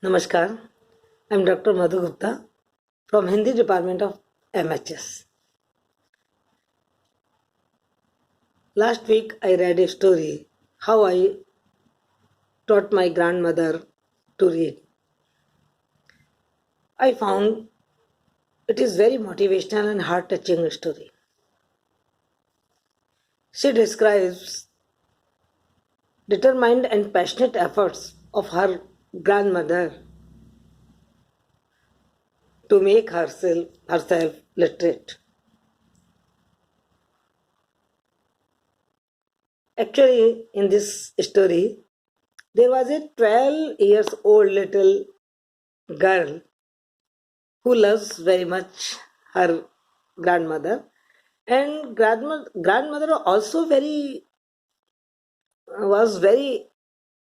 Namaskar, I am Dr. Madhu Gupta from Hindi Department of MHS. Last week I read a story how I taught my grandmother to read. I found it is very motivational and heart-touching story. She describes determined and passionate efforts of her grandmother to make herself literate. Actually, in this story, there was a 12 years old little girl who loves very much her grandmother, and grandmother also was very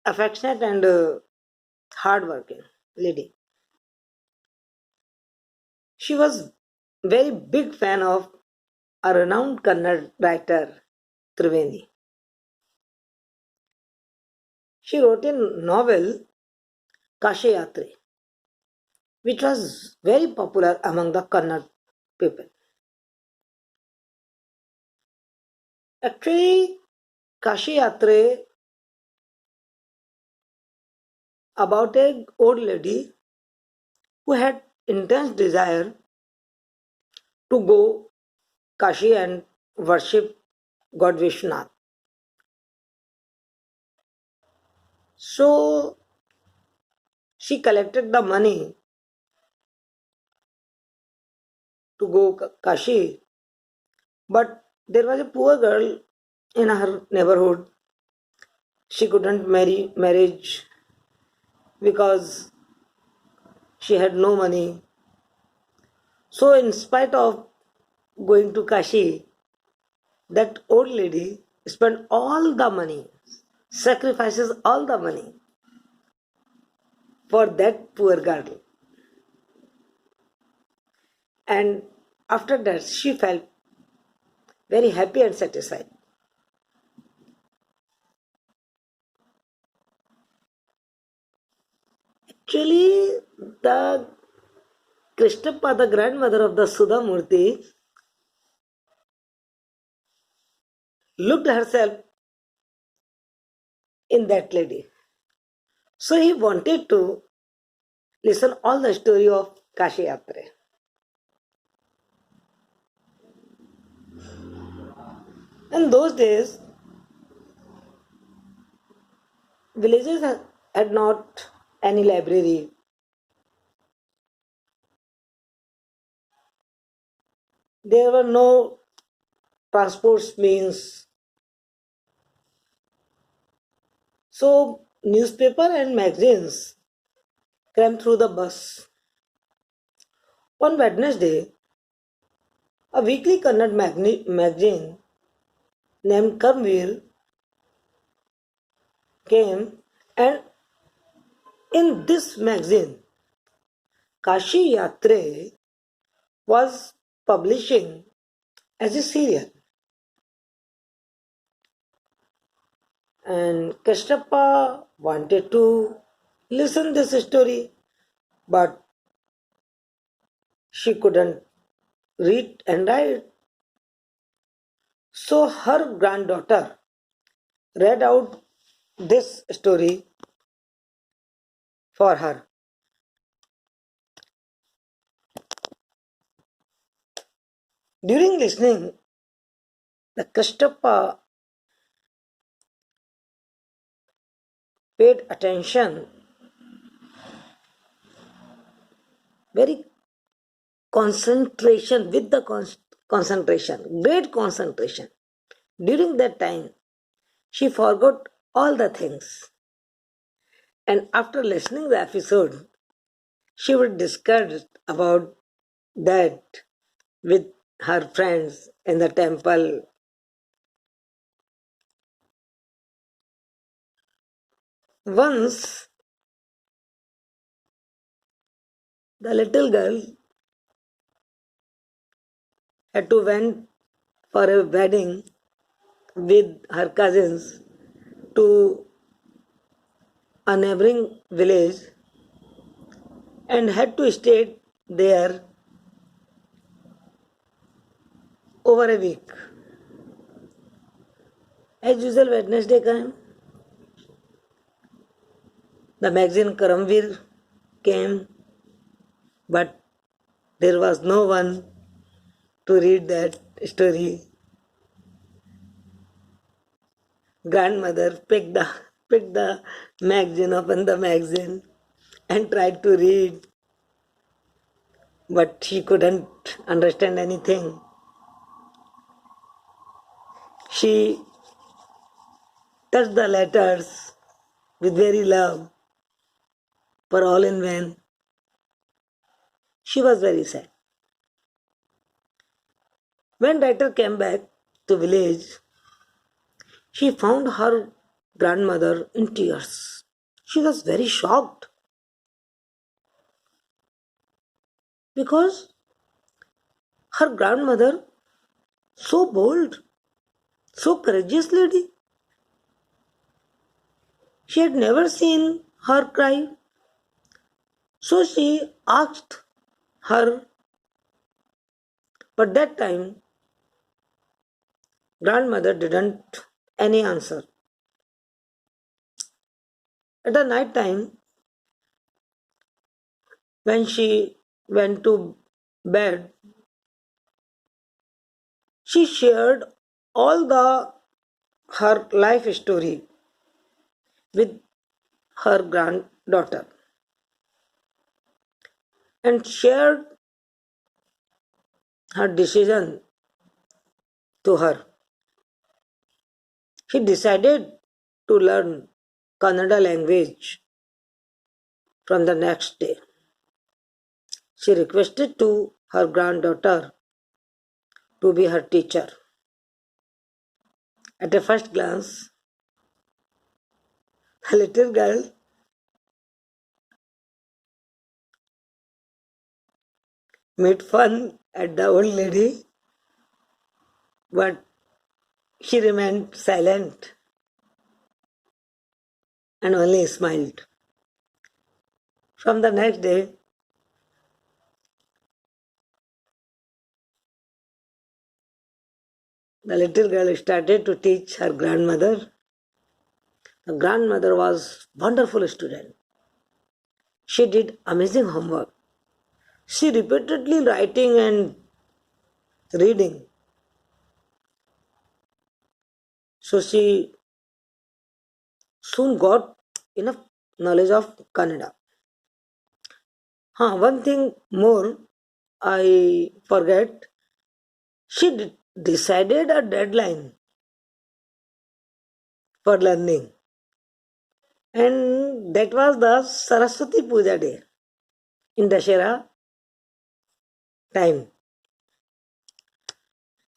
affectionate and hardworking lady. She was very big fan of a renowned Kannada writer Triveni. She wrote a novel Kashi Yatre, which was very popular among the Kannada people. Actually, Kashi Yatre about a old lady who had intense desire to go Kashi and worship God Vishwanath. So she collected the money to go Kashi, but there was a poor girl in her neighborhood. She couldn't marriage because she had no money. So in spite of going to Kashi, that old lady spent all the money, sacrifices all the money for that poor girl. And after that, she felt very happy and satisfied. Actually, the Krishnappa, the grandmother of the Sudha Murti, looked herself in that lady. So he wanted to listen all the story of Kashi Yatra. In those days, villages had not any library. There were no transport means. So newspaper and magazines came through the bus. On Wednesday, a weekly Kannada magazine named Karmveer came, and in this magazine, Kashi Yatre was publishing as a serial. And Kashyapa wanted to listen this story, but she couldn't read and write. So her granddaughter read out this story for her. During listening, the Kashyapa paid attention, very concentration, with the concentration, great concentration. During that time, she forgot all the things. And after listening the episode, she would discuss about that with her friends in the temple. Once, the little girl had to went for a wedding with her cousins to a neighboring village, and had to stay there over a week. As usual, Wednesday came. The magazine Karamveer came, but there was no one to read that story. Grandmother picked the magazine, opened the magazine, and tried to read, but she couldn't understand anything. She touched the letters with very love, but all in vain. She was very sad. When writer came back to village, she found her grandmother in tears. She was very shocked because her grandmother, so bold, so courageous lady, she had never seen her cry. So she asked her, but that time grandmother didn't any answer. At the night time, when she went to bed, she shared all the her life story with her granddaughter and shared her decision to her. She decided to learn Kannada language from the next day. She requested to her granddaughter to be her teacher. At a first glance, the little girl made fun at the old lady, but she remained silent and only smiled. From the next day, the little girl started to teach her grandmother. The grandmother was wonderful student. She did amazing homework. She repeatedly writing and reading. So she soon got enough knowledge of Kannada. One thing more I forget. She decided a deadline for learning, and that was the Saraswati Puja day in Dashera time.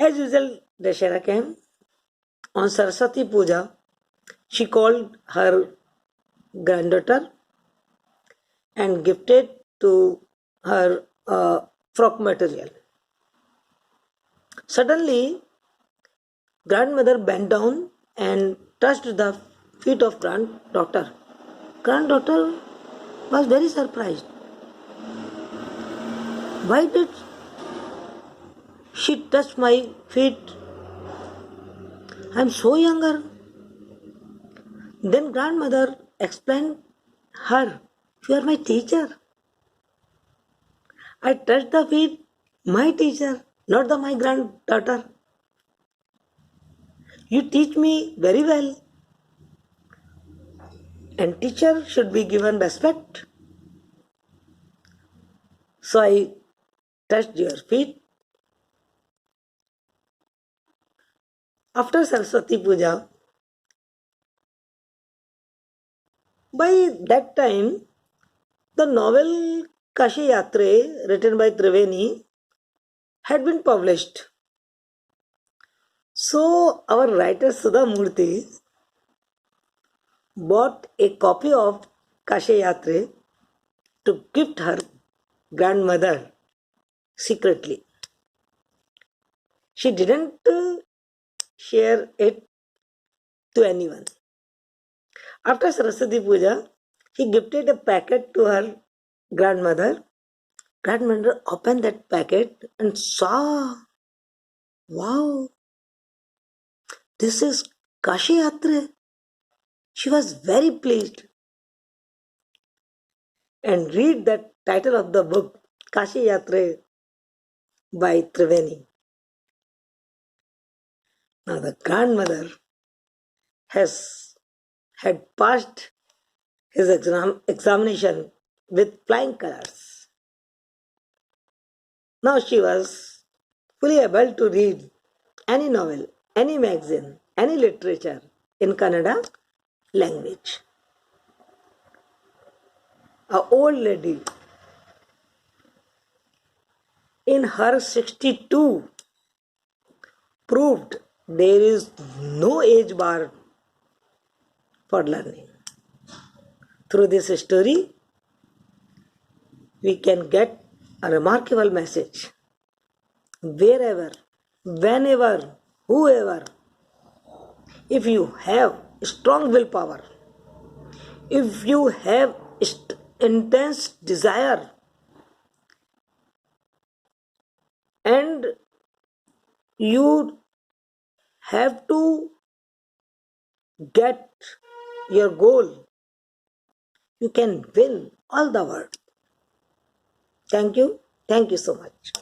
As usual, Dashera came. On Saraswati Puja, she called her granddaughter and gifted to her frock material. Suddenly, grandmother bent down and touched the feet of granddaughter. Granddaughter was very surprised. Why did she touch my feet? I am so younger. Then grandmother explained her, you are my teacher. I touched the feet, my teacher, not the my granddaughter. You teach me very well. And teacher should be given respect. So I touched your feet. After Saraswati Puja, by that time, the novel Kashi Yatre, written by Triveni, had been published. So our writer Sudha Murthy bought a copy of Kashi Yatre to gift her grandmother secretly. She didn't share it to anyone. After Saraswati Puja, he gifted a packet to her grandmother. Grandmother opened that packet and saw, wow, this is Kashi Yatra. She was very pleased and read the title of the book, Kashi Yatra by Triveni. Now the grandmother has had passed his examination with flying colors. Now she was fully able to read any novel, any magazine, any literature in Kannada language. A old lady in her 62 proved there is no age bar for learning. Through this story, we can get a remarkable message. Wherever, whenever, whoever, if you have strong willpower, if you have intense desire, and you have to get your goal, you can win all the world. Thank you. Thank you so much.